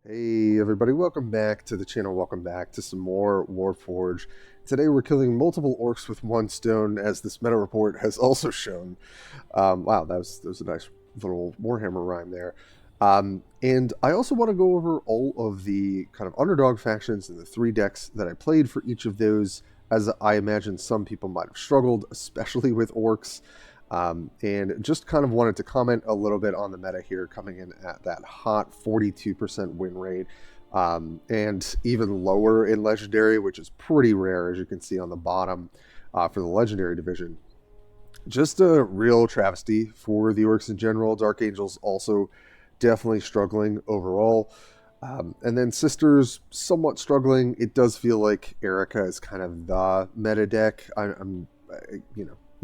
Hey everybody, welcome back to the channel, welcome back to some more Warpforge. Today we're killing multiple orcs with one stone, as this meta report has also shown. Wow, that was a nice little Warhammer rhyme there. And I also want to go over all of the kind of underdog factions and the 3 decks that I played for each of those, as I imagine some people might have struggled, especially with orcs. And just kind of wanted to comment a little bit on the meta here, coming in at that hot 42% win rate, and even lower in Legendary, which is pretty rare, as you can see on the bottom for the Legendary division. Just a real travesty for the Orcs in general. Dark Angels also definitely struggling overall. And then Sisters somewhat struggling. It does feel like Erika is kind of the meta deck.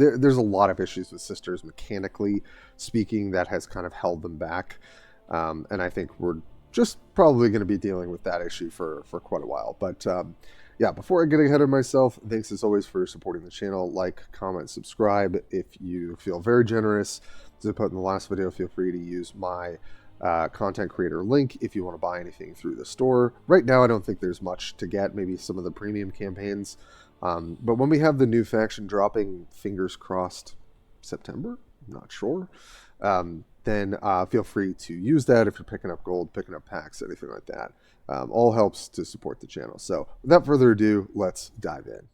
There's a lot of issues with Sisters mechanically speaking that has kind of held them back. And I think we're just probably going to be dealing with that issue for quite a while. But yeah, before I get ahead of myself, thanks as always for supporting the channel. Like, comment, subscribe. If you feel very generous, as I put in the last video, feel free to use my content creator link if you want to buy anything through the store. Right now, I don't think there's much to get, maybe some of the premium campaigns. But when we have the new faction dropping, fingers crossed, September, I'm not sure, then feel free to use that if you're picking up gold, picking up packs, anything like that. All helps to support the channel. So without further ado, let's dive in.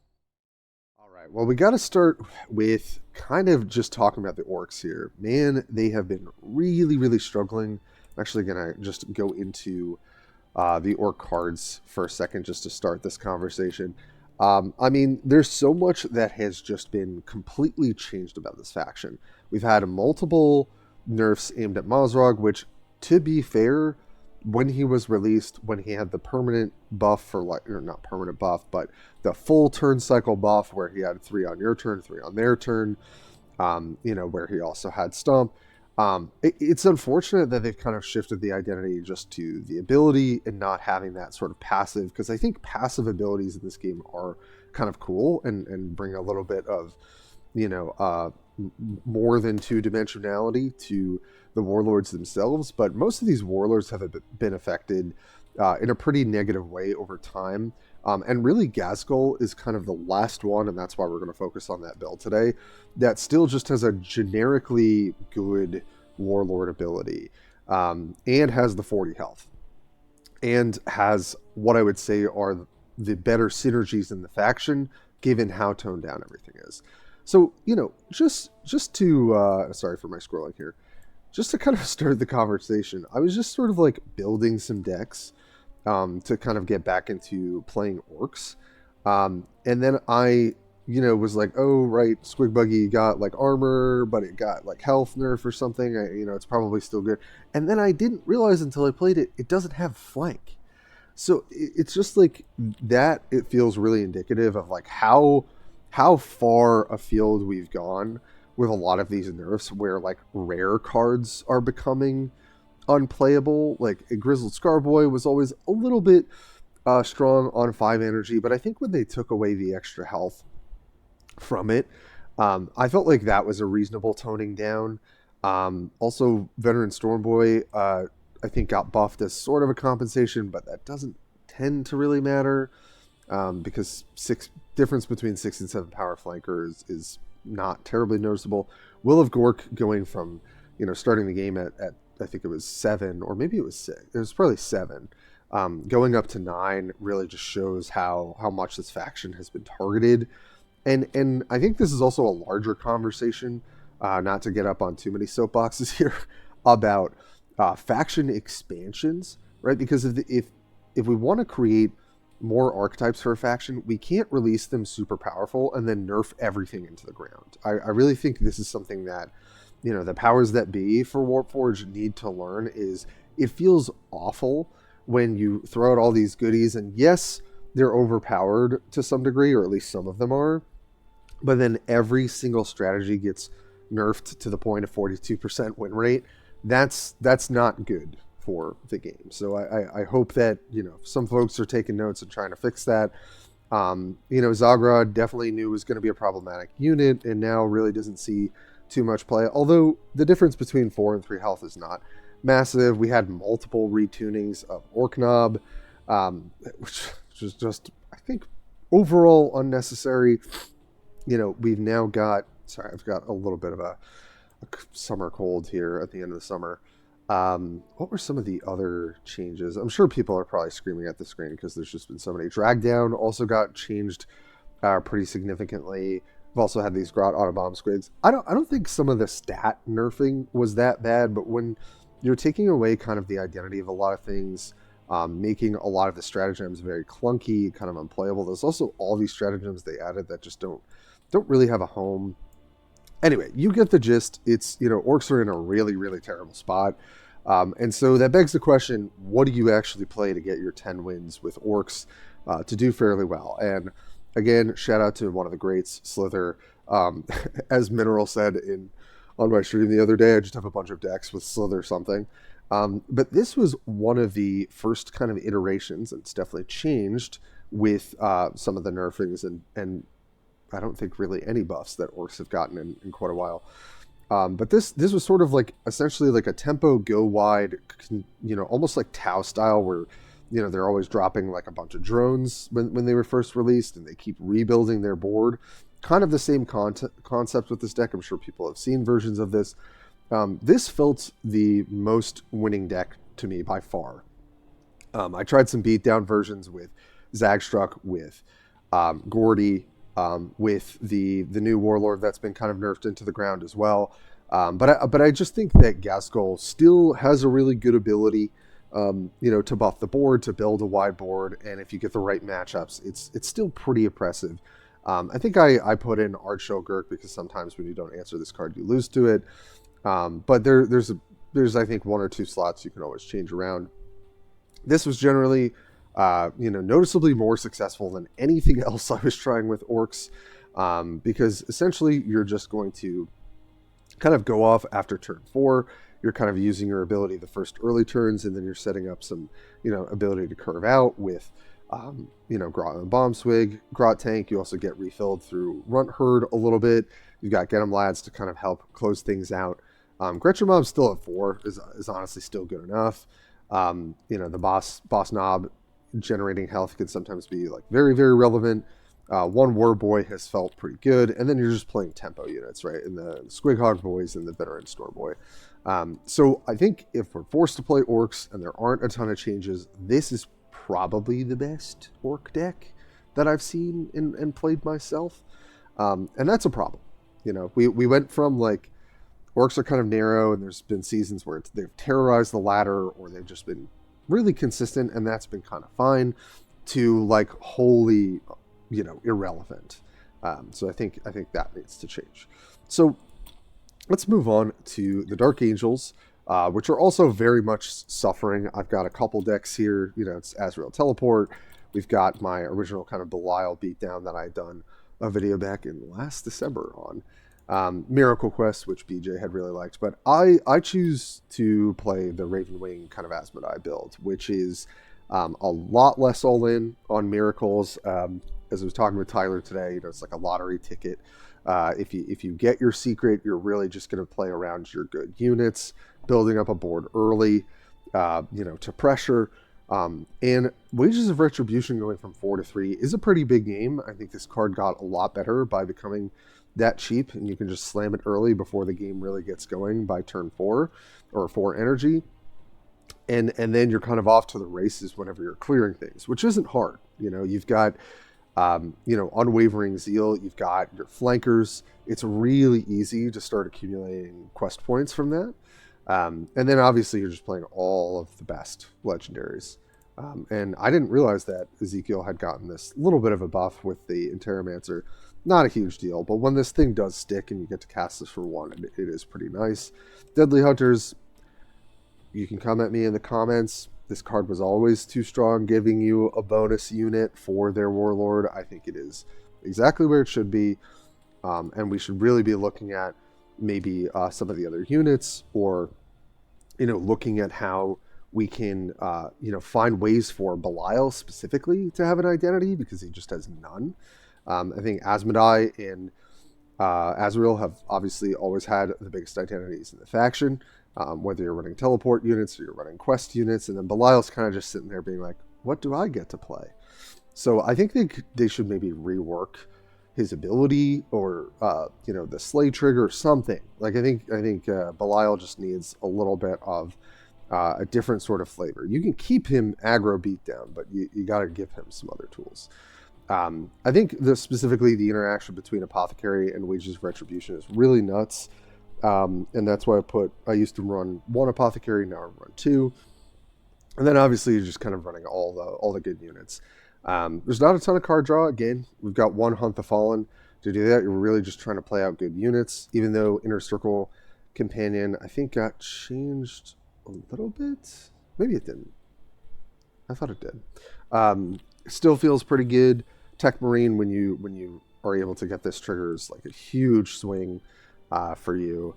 All right, well, we got to start with kind of just talking about the orcs here. Man, they have been really, really struggling. I'm actually going to just go into the orc cards for a second just to start this conversation. I mean, there's so much that has just been completely changed about this faction. We've had multiple nerfs aimed at Mazrog, which, to be fair, when he was released, when he had the permanent buff for, like, or not permanent buff, but the full turn cycle buff where he had 3 on your turn, 3 on their turn, where he also had Stomp. It's unfortunate that they've kind of shifted the identity just to the ability and not having that sort of passive, because I think passive abilities in this game are kind of cool and bring a little bit of, more than two-dimensionality to the warlords themselves. But most of these warlords have been affected in a pretty negative way over time. And really, Ghazgul is kind of the last one, and that's why we're going to focus on that build today, that still just has a generically good warlord ability, and has the 40 health, and has what I would say are the better synergies in the faction, given how toned down everything is. So, just to, sorry for my scrolling here, just to kind of start the conversation, I was just sort of like building some decks to kind of get back into playing orcs. And then I, was like, oh, right, Squig Buggy got like armor, but it got like health nerf or something. It's probably still good. And then I didn't realize until I played it, it doesn't have flank. So it's just like that. It feels really indicative of like how far afield we've gone with a lot of these nerfs, where like rare cards are becoming unplayable. Like a Grizzled Scarboy was always a little bit strong on 5 energy, but I think when they took away the extra health from it, I felt like that was a reasonable toning down. Also, Veteran Stormboy, I think, got buffed as sort of a compensation, but that doesn't tend to really matter, because difference between 6 and 7 power flankers is not terribly noticeable. Will of Gork going from, starting the game at I think it was 7, or maybe it was 6. It was probably 7. Going up to 9 really just shows how much this faction has been targeted. And I think this is also a larger conversation, not to get up on too many soapboxes here, about faction expansions, right? Because if we want to create more archetypes for a faction, we can't release them super powerful and then nerf everything into the ground. I really think this is something that, the powers that be for Warpforge need to learn. Is it feels awful when you throw out all these goodies, and yes, they're overpowered to some degree, or at least some of them are, but then every single strategy gets nerfed to the point of 42% win rate. That's not good for the game. So I hope that, some folks are taking notes and trying to fix that. Zagrod definitely knew was going to be a problematic unit, and now really doesn't see too much play. Although the difference between 4 and 3 health is not massive. We had multiple retunings of Orknob, which was just, I think, overall unnecessary. We've now got, sorry, I've got a little bit of a summer cold here at the end of the summer. What were some of the other changes? I'm sure people are probably screaming at the screen because there's just been so many. Drag down also got changed pretty significantly. We've also had these Grot Autobomb squids. I don't think some of the stat nerfing was that bad, but when you're taking away kind of the identity of a lot of things, making a lot of the stratagems very clunky, kind of unplayable. There's also all these stratagems they added that just don't really have a home. Anyway, you get the gist. It's, orcs are in a really, really terrible spot. And so that begs the question, what do you actually play to get your 10 wins with orcs to do fairly well? And again, shout out to one of the greats, Slither. As Mineral said on my stream the other day, I just have a bunch of decks with Slither something. But this was one of the first kind of iterations, and it's definitely changed with some of the nerfings and I don't think really any buffs that orcs have gotten in quite a while. But this was sort of like essentially like a tempo go wide, almost like Tau style, where they're always dropping like a bunch of drones when they were first released, and they keep rebuilding their board. Kind of the same concept with this deck. I'm sure people have seen versions of this. This felt the most winning deck to me by far. I tried some beatdown versions with Zagstruck, with Gordy, with the new Warlord that's been kind of nerfed into the ground as well. But I just think that Ghazgul still has a really good ability, to buff the board, to build a wide board, and if you get the right matchups, it's still pretty oppressive. I think I put in Archogurk because sometimes when you don't answer this card, you lose to it. But there's I think one or two slots you can always change around. This was generally noticeably more successful than anything else I was trying with orcs, because essentially you're just going to kind of go off after turn 4. You're kind of using your ability the first early turns, and then you're setting up some, ability to curve out with, Grot and Bomb Swig, Grot Tank. You also get refilled through Runt Herd a little bit. You've got Get 'em Lads to kind of help close things out. Gretchen Mob still at 4 is honestly still good enough. The boss knob generating health can sometimes be like very, very relevant. One War Boy has felt pretty good, and then you're just playing tempo units, right? In the Squighog Boys and the Veteran Store Boy. So I think if we're forced to play orcs and there aren't a ton of changes, this is probably the best orc deck that I've seen and played myself. And that's a problem. We went from like orcs are kind of narrow, and there's been seasons where they've terrorized the ladder, or they've just been really consistent, and that's been kind of fine, to like wholly, irrelevant. So I think that needs to change. So let's move on to the Dark Angels, which are also very much suffering. I've got a couple decks here. It's Azrael Teleport. We've got my original kind of Belial beatdown that I had done a video back in last December on. Miracle Quest, which BJ had really liked, but I choose to play the Ravenwing kind of Asmodai build, which is a lot less all in on miracles. As I was talking with Tyler today, it's like a lottery ticket. If you get your secret, you're really just going to play around your good units, building up a board early, to pressure. And Wages of Retribution going from 4 to 3 is a pretty big game. I think this card got a lot better by becoming that cheap, and you can just slam it early before the game really gets going by turn 4 or 4 energy. And then you're kind of off to the races whenever you're clearing things, which isn't hard. You've got, Unwavering Zeal, you've got your flankers. It's really easy to start accumulating quest points from that. And then obviously you're just playing all of the best legendaries. And I didn't realize that Ezekiel had gotten this little bit of a buff with the Interromancer. Not a huge deal, but when this thing does stick and you get to cast this for 1, it is pretty nice. Deadly Hunters, you can come at me in the comments. This card was always too strong, giving you a bonus unit for their Warlord. I think it is exactly where it should be. And we should really be looking at maybe some of the other units, or, looking at how we can, find ways for Belial specifically to have an identity, because he just has none. I think Asmodai and Azrael have obviously always had the biggest identities in the faction. whether you're running teleport units or you're running quest units. And then Belial's kind of just sitting there being like, what do I get to play? So I think they should maybe rework his ability, or the slay trigger or something. Like I think Belial just needs a little bit of a different sort of flavor. You can keep him aggro beatdown, but you got to give him some other tools. I think specifically the interaction between Apothecary and Wages of Retribution is really nuts, and that's why I used to run 1 Apothecary, now I run 2, and then obviously you're just kind of running all the good units. There's not a ton of card draw. Again, we've got 1 Hunt the Fallen. To do that, you're really just trying to play out good units, even though Inner Circle Companion, I think, got changed a little bit. Maybe it didn't. I thought it did. Still feels pretty good. Tech Marine, when you are able to get this, triggers like a huge swing for you.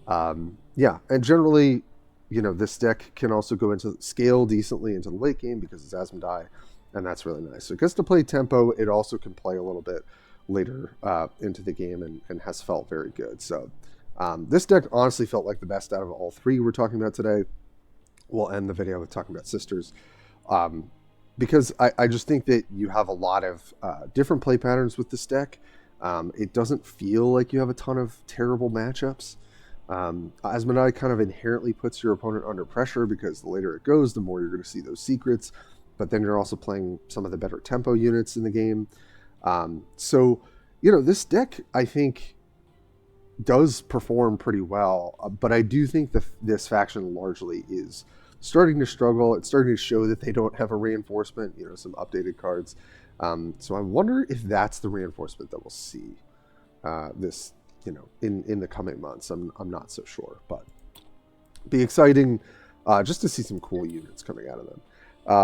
Yeah, and generally, this deck can also go into scale decently into the late game because it's Asmodai, and that's really nice. So it gets to play tempo. It also can play a little bit later into the game and has felt very good. So this deck honestly felt like the best out of all 3 we're talking about today. We'll end the video with talking about Sisters, because I just think that you have a lot of different play patterns with this deck. It doesn't feel like you have a ton of terrible matchups. Asmodai kind of inherently puts your opponent under pressure because the later it goes, the more you're going to see those secrets. But then you're also playing some of the better tempo units in the game. So, this deck, I think, does perform pretty well. But I do think this faction largely is starting to struggle. It's starting to show that they don't have a reinforcement, some updated cards. So I wonder if that's the reinforcement that we'll see this, in the coming months. I'm not so sure. But be exciting just to see some cool units coming out of them.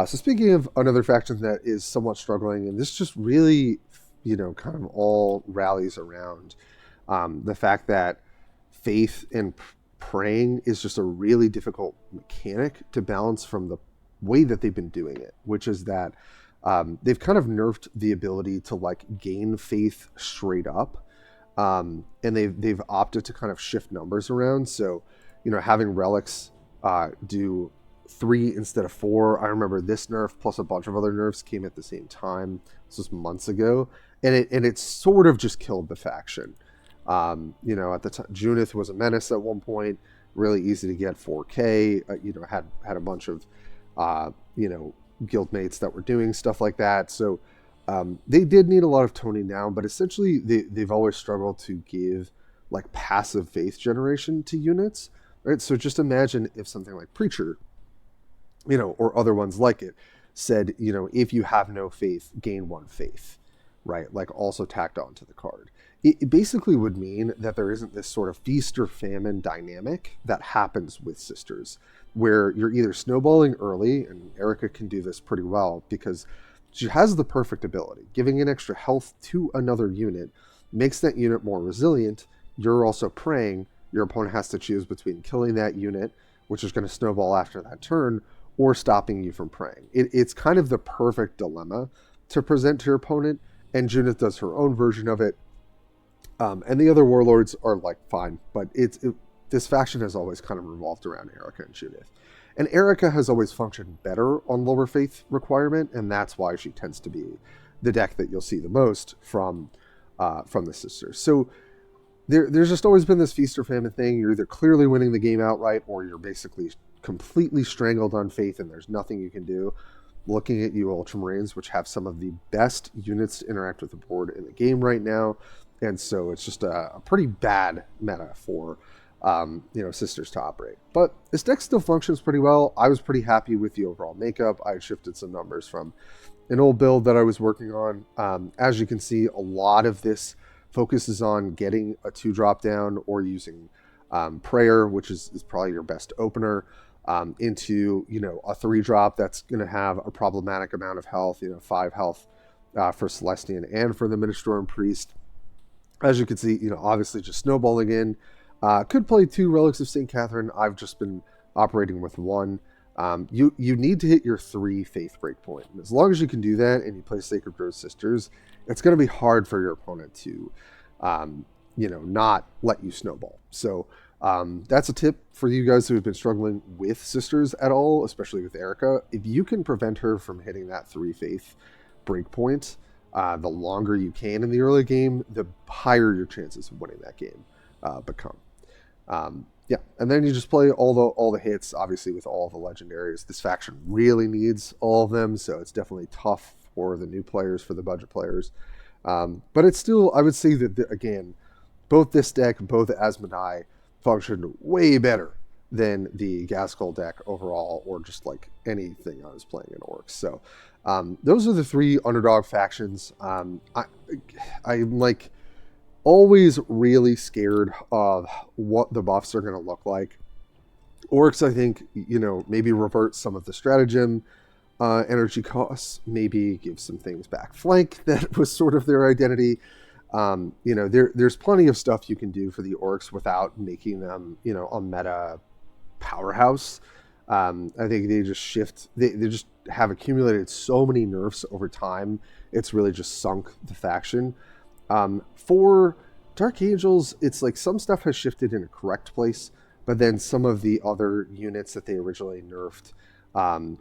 So speaking of another faction that is somewhat struggling, and this just really, kind of all rallies around the fact that faith and praying is just a really difficult mechanic to balance from the way that they've been doing it, which is that they've kind of nerfed the ability to gain faith straight up, and they've opted to kind of shift numbers around. So, having relics do 3 instead of 4. I remember this nerf plus a bunch of other nerfs came at the same time. This was months ago, and it sort of just killed the faction. At the time, Junith was a menace at one point. Really easy to get 4K. Had a bunch of guildmates that were doing stuff like that. So they did need a lot of toning down, but essentially they've always struggled to give passive faith generation to units. Right. So just imagine if something like Preacher, or other ones like it, said, if you have no faith, gain 1 faith, right? Also tacked onto the card. It basically would mean that there isn't this sort of feast or famine dynamic that happens with Sisters, where you're either snowballing early, and Erika can do this pretty well because she has the perfect ability. Giving an extra health to another unit makes that unit more resilient. You're also praying. Your opponent has to choose between killing that unit, which is going to snowball after that turn, or stopping you from praying. It's kind of the perfect dilemma to present to your opponent, and Junith does her own version of it. And the other warlords are fine, but this faction has always kind of revolved around Erika and Junith. And Erika has always functioned better on lower faith requirement, and that's why she tends to be the deck that you'll see the most from the Sisters. So there's just always been this feast or famine thing. You're either clearly winning the game outright, or you're basically completely strangled on faith and there's nothing you can do. Looking at you Ultramarines, which have some of the best units to interact with the board in the game right now, and so it's just a pretty bad meta for Sisters to operate. But this deck still functions pretty well. I was pretty happy with the overall makeup. I shifted some numbers from an old build that I was working on. As you can see, a lot of this focuses on getting a 2-drop down or using Prayer, which is probably your best opener, into a 3-drop that's going to have a problematic amount of health, 5 health for Celestian and for the Ministorum Priest. As you can see, obviously just snowballing in. Could play 2 Relics of St. Catherine. I've just been operating with 1. You need to hit your 3 faith breakpoint. And as long as you can do that and you play Sacred Grove Sisters, it's going to be hard for your opponent to not let you snowball. So That's a tip for you guys who have been struggling with sisters at all, especially with Erika. If you can prevent her from hitting that 3 faith breakpoint, the longer you can in the early game, the higher your chances of winning that game become. Yeah, and then you just play all the hits, obviously with all the legendaries. This faction really needs all of them, so it's definitely tough for the new players, for the budget players. But it's still, I would say that, again, both this deck, both Asmodai, functioned way better than the Ghaz deck overall, or just like anything I was playing in Orkz. So those are the 3 underdog factions. I'm like always really scared of what the buffs are going to look like. Orkz, I think, maybe revert some of the stratagem energy costs, maybe give some things back flank that was sort of their identity. There's plenty of stuff you can do for the Orkz without making them, a meta powerhouse. I think they just shift. They just have accumulated so many nerfs over time. It's really just sunk the faction. For Dark Angels, it's like some stuff has shifted in a correct place, but then some of the other units that they originally nerfed,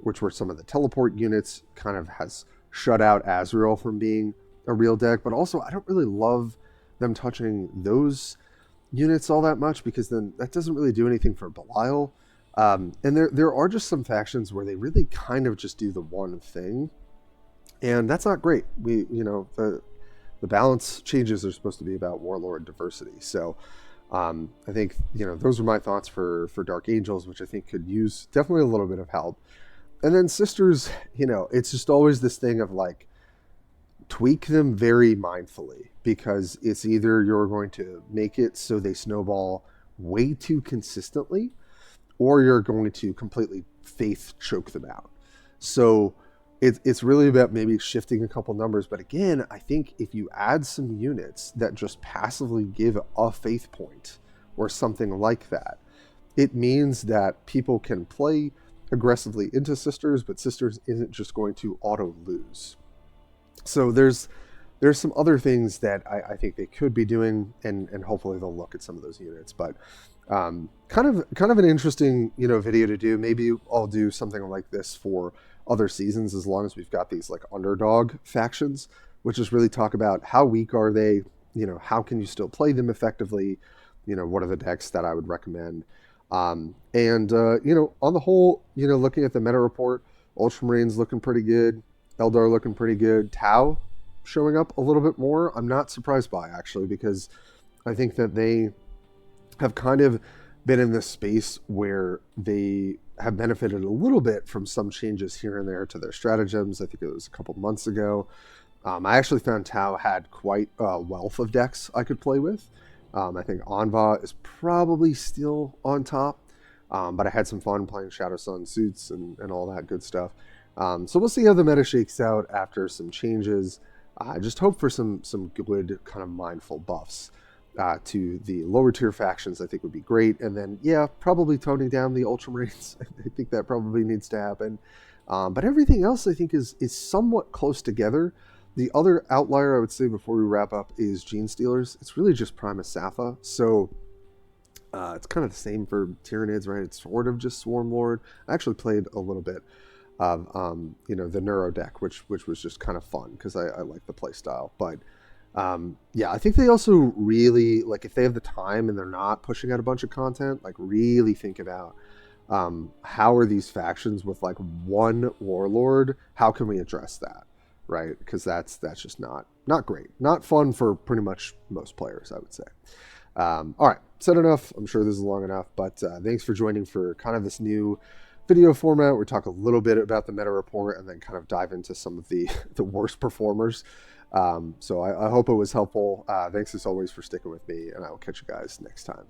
which were some of the teleport units, kind of has shut out Azrael from being a real deck. But also, I don't really love them touching those units all that much, because then that doesn't really do anything for Belial. And there are just some factions where they really kind of just do the one thing, and that's not great. The balance changes are supposed to be about warlord diversity. So I think, those are my thoughts for Dark Angels, which I think could use definitely a little bit of help. And then Sisters, it's just always this thing of like, tweak them very mindfully, because it's either you're going to make it so they snowball way too consistently, or you're going to completely faith choke them out. So it's really about maybe shifting a couple numbers. But again, I think if you add some units that just passively give a faith point or something like that, it means that people can play aggressively into Sisters, but Sisters isn't just going to auto lose. So there's some other things that I think they could be doing, and hopefully they'll look at some of those units. But kind of an interesting video to do. Maybe I'll do something like this for other seasons, as long as we've got these like underdog factions, which is really talk about how weak are they, how can you still play them effectively, what are the decks that I would recommend. On the whole, looking at the meta report, Ultramarines looking pretty good, Eldar looking pretty good, Tau showing up a little bit more. I'm not surprised by, actually, because I think that they have kind of been in this space where they have benefited a little bit from some changes here and there to their stratagems. I think it was a couple months ago. I actually found Tau had quite a wealth of decks I could play with. I think Anva is probably still on top, but I had some fun playing Shadow Sun suits and all that good stuff. So we'll see how the meta shakes out after some changes. I just hope for some good kind of mindful buffs to the lower tier factions. I think would be great. And then, yeah, probably toning down the Ultramarines. I think that probably needs to happen. But everything else, I think, is somewhat close together. The other outlier I would say before we wrap up is Gene Stealers. It's really just Primus Sapha. So it's kind of the same for Tyranids, right? It's sort of just Swarm Lord. I actually played a little bit of the Neuro deck, which was just kind of fun because I like the play style. But yeah, I think they also really, like, if they have the time and they're not pushing out a bunch of content, like really think about how are these factions with like one warlord, how can we address that, right? Because that's just not great, not fun for pretty much most players, I would say. All right, said enough. I'm sure this is long enough, but thanks for joining for kind of this new video format. We talk a little bit about the meta report and then kind of dive into some of the worst performers. So I hope it was helpful. Thanks as always for sticking with me, and I will catch you guys next time.